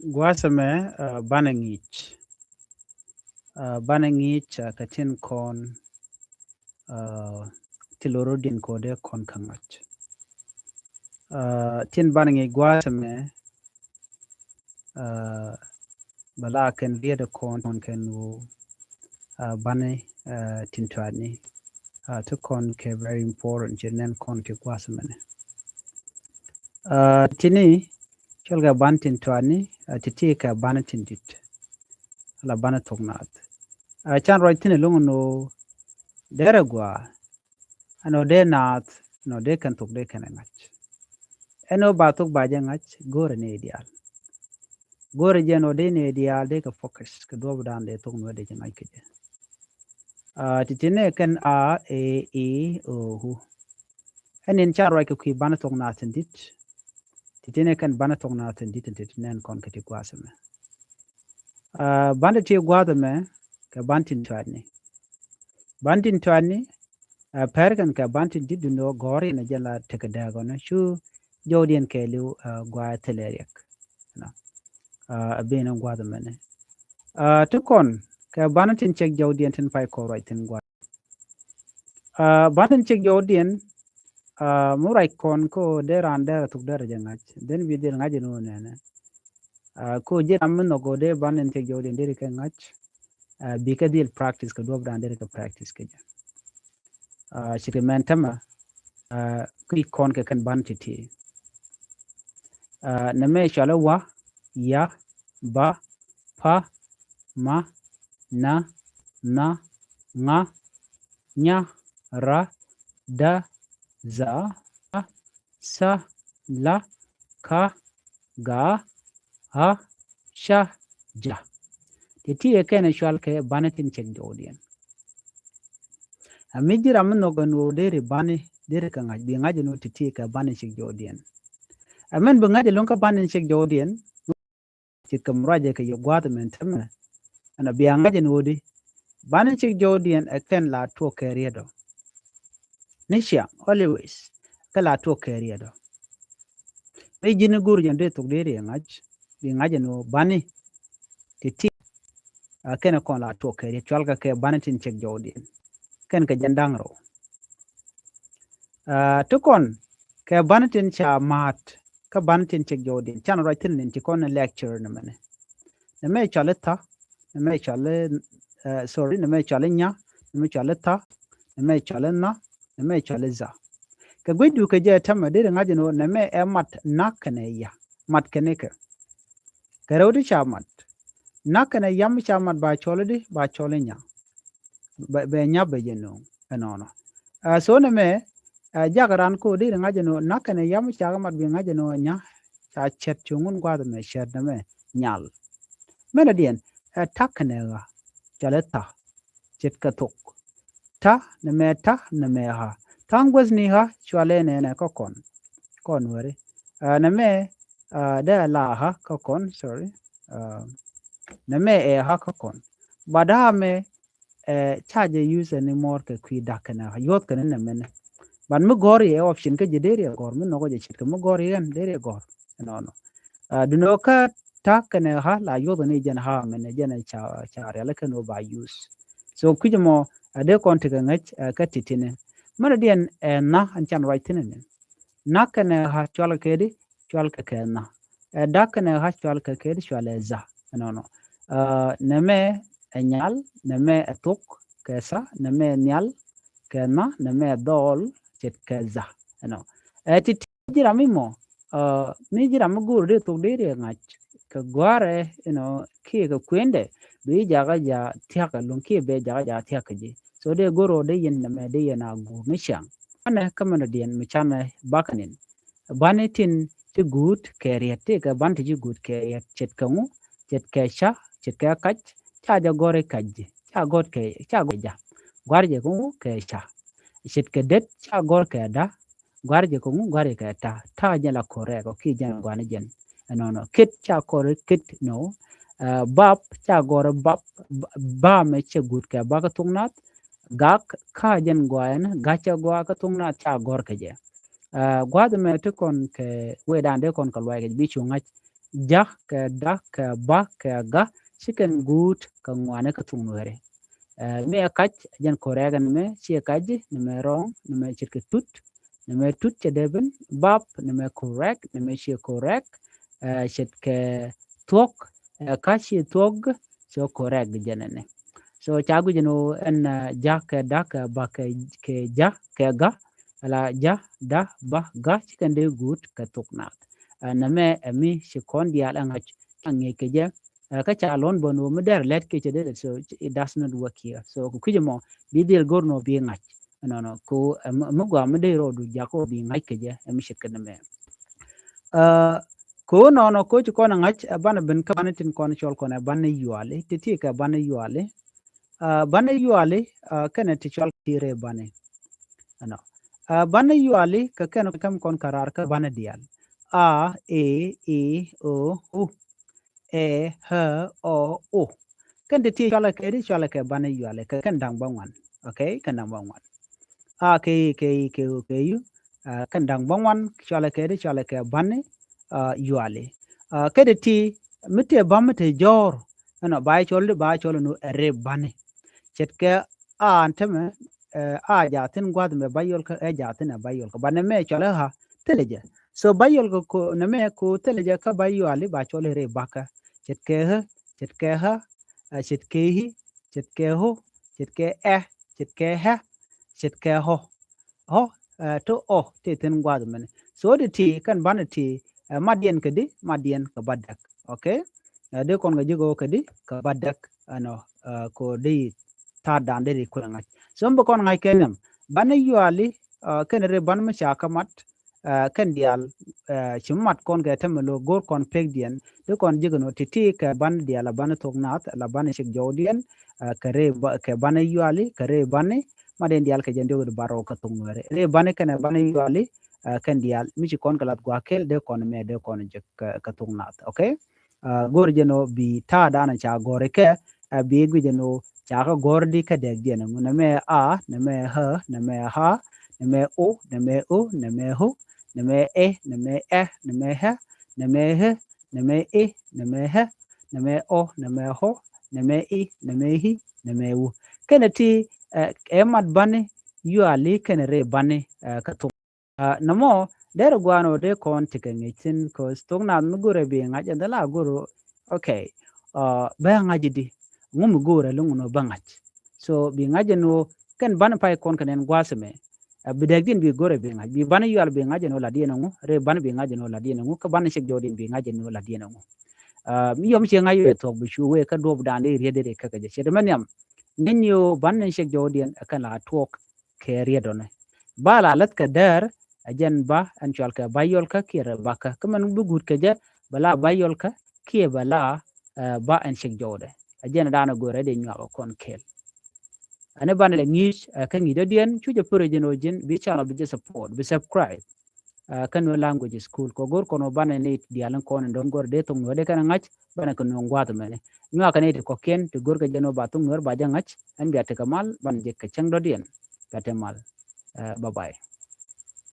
Guasame banangich katin kon uh, tilorodin kode kon kangach. Tin banangi guasame uh, bala ken vieda kon ken wo bane tintwani to kon ke very important jenen kon ke guasamene. Tini cholga ban tintwani titi ka bana tindit la bana tognat. Chan roi tini lungo no dere gua ano de naat no de kan tok de kan ngach. Eno batuk baja ngach gore ne ideal. Gore je no de ne ideal de ka focus ka do dan de tok no de jangai keje. Titine kan a e o hu. Enin chan roi ka kui bana tok na tindit. Titine kan bana tok na tindit titinen kon kati guasame. Banda ti guadame ka bantin twani. Bantin twani pergan ka bantin didu no gori na jala tekadago na shu jodien ke liu gwa teleriak na abena guadame ne. Tukon ka bantin check jodien tin pai ko right tin gwa. Bantin check jodien murai kon ko deran dera tuk dera jangach. Den vi der ngaji no ne. Ko je amen no go de bantin check jodien deri ka ngach. Bika deal practice ka dob dan deri ka practice ka ja. Shikrimentama kui kon ke kan bantiti. Name shala wa, ya, ba, pa, ma, na, nga, nya, ra, da, za, sa, la, ka, ga, ha, sha, ja. Titi ekene shwal ke banatin check jodien. Amijir amen no ganu dere bani dere ka ngaj bi ngaj no titi ka bani check jodien. Amen bi ngaj lon ka bani check jodien. Chit kam raje ka yo gwad men tama. Ana bi ngaj no di bani check jodien eken la to keriedo. Nisha always ka la to keriedo. Be jini gur jande to dere ngaj bi ngaj no bani titi ken kon la to kerie chwal ka ke bani tin check jodien. Ken ka jandang ro. Tukon ka banatin cha mat ka banatin check jodin chan right tin nin kon lecture na mane na me chale ta na me chale sorry na me chale nya na me chale ta na me chale na me chale za ka gwidu ka je tama de ngaji no na me e mat nakane ya mat keneke ka rawdi cha mat nakane yam cha mat ba chole di ba chole nya be nya be jeno no so na me jagaran ko de ngaji no nakane yam cha mat be ngaji no nya cha chet chungun gwa me shed na me nyal mena dien takane ga chaleta chet ka tok ta na me ha tangwaz ni ha chwale ne na ko kon wari na me da la ha ko kon sorry na me e ha ko kon bada me charge user ni more ka kwi dakana yot kana na mena ban mu gori e option ka jedere gor mu no go je chit ka mu gori gan dere gor no duno ka takane ha la yot ni jen ha mena jen cha re ka no ba use so kujmo ade kon te ngach ka titine mana dien na an chan right tinen na kana ha chwal kedi chwal ka kana da kana ha chwal ka kedi chwal za no neme nyal neme tok kesa neme nyal kena neme dol chet keza no ti jira mimo mi jira mugur de tok de ngach ka gware ki ka kwende bi jaga ja tiaka lon ki be jaga ja tiaka ji so de goro de yen neme de yana gu mishang ana kamana dien michana bakanin banitin ti good keriete ka banti ji good keriet chet kangu chet kesha chet ka kach cha ja gore kajji cha god ke cha goja gwarje ku ke cha shit ke det cha gor ke da gwarje ku gware ke ta jala kore ko ki jan gwane jen no kit cha kore kit no bab cha gore bab ba me che gut ke ba ka tungnat gak ka jen gwan ga cha gwa ka tungnat cha gor ke je gwad me te kon ke we dan de kon ka lwa ke bi chu ngach ja ka da ka ba ka ga chicken gut ka ngwane ka tung nuere me kach jan koregan me chi kaj me rong me chirke me tut che deben bab me correct me chi correct chet ke tok ka chi tog so correct janene so chagu jeno en ja ka da ka ba ke ja ka ga ala ja da ba ga chicken de gut ka tuk na na me mi shi kon dia la ngach ngi ke je ka cha lon bono me der let ke de so it does not work here so ku kujemo bi del gorno bi ngach no ko mo gwa me de ro du ja ko bi ngach ke je mi shi kan me ko no ko ko na ngach bana ben ka bana tin kon chol kon bana yuale ti ti ka bana yuale bana yuale kana ti chol tire bana no bana yuale ka kana kam kon karar ka bana dial a e o u e h o u kan de ti chala ke bana yuale ka kan dang bangwan okay kan dang bangwan a ke yu kan dang bangwan chala ke bana yuale ke de ti mite bamte jor ano ba chol no re bane chet ke a anteme a jatin gwad me bayol ka e jatin bayol ka bane me chala ha teleje so bayol ko na me ko teleje ka bayoli ba chol re baka chet ke ha chet ke ha chet ke hi chet ke ho chet ke chet ke ha chet ke ho to te tin gwad men so de ti kan bane ti madien kedi madien ka badak okay de kon ga jigo kedi ka badak ano ko de ta dande de ko ngai so mbo kon ngai kenem bane yuali ken re ban ma chaka mat ken dial chimat kon ga temelo gor kon peg dien de kon jigo no titi ka ban diala ban tok nat la ban shik jodien ka bane yuali ka re bane maden dial ka jende go baro ka tungore re bane ken bane yuali kan dial michi kon kalat gwa kel de kon me de kon je ka tungnat okay gor jeno bi ta dana cha gore ke bi gu jeno cha ka gor di ka de jeno na me a na me ha na me ha na me o na me o na me ho na me na me na me ha na me he na me na me ha na me o na me ho na me na me hi na me u kenati emat bane yu ali kenere bane ka namo der gwano de kon tikengitin ko stogna mugure bi ngaja dala guru okay ba ngaji di ngum gure lunguno bangaj so bi ngaja no ken ban pay kon ken gwasme bidegdin bi gore bi ngaj bi ban yal bi ngaja no ladina ngu re ban bi ngaja no ladina ngu ka ban shek jodin bi ngaja no ladina ngu mi yom che ngayo to bu shuwe ka dob dande riede de ka je de maniam ninyo ban shek jodin ka la tok ke riedone bala lat ka der ajan ba an chal ka bayol ka kira baka kaman bugut ka ja bala bayol ka kie bala ba an shek jode ajan dana gore de nyawa kon kel ane ban le ngis ka ngi do dien chu je pore jeno jin bi channel bi support bi subscribe kan no language school ko gor kono ban ne dialan kon don gor de to ngode kan ngach ban ko no ngwat mene nywa kan ne ko ken to gor ka jeno ba to ngor ba ja ngach an bi ate kamal ban je ka chang do dien ka temal bye bye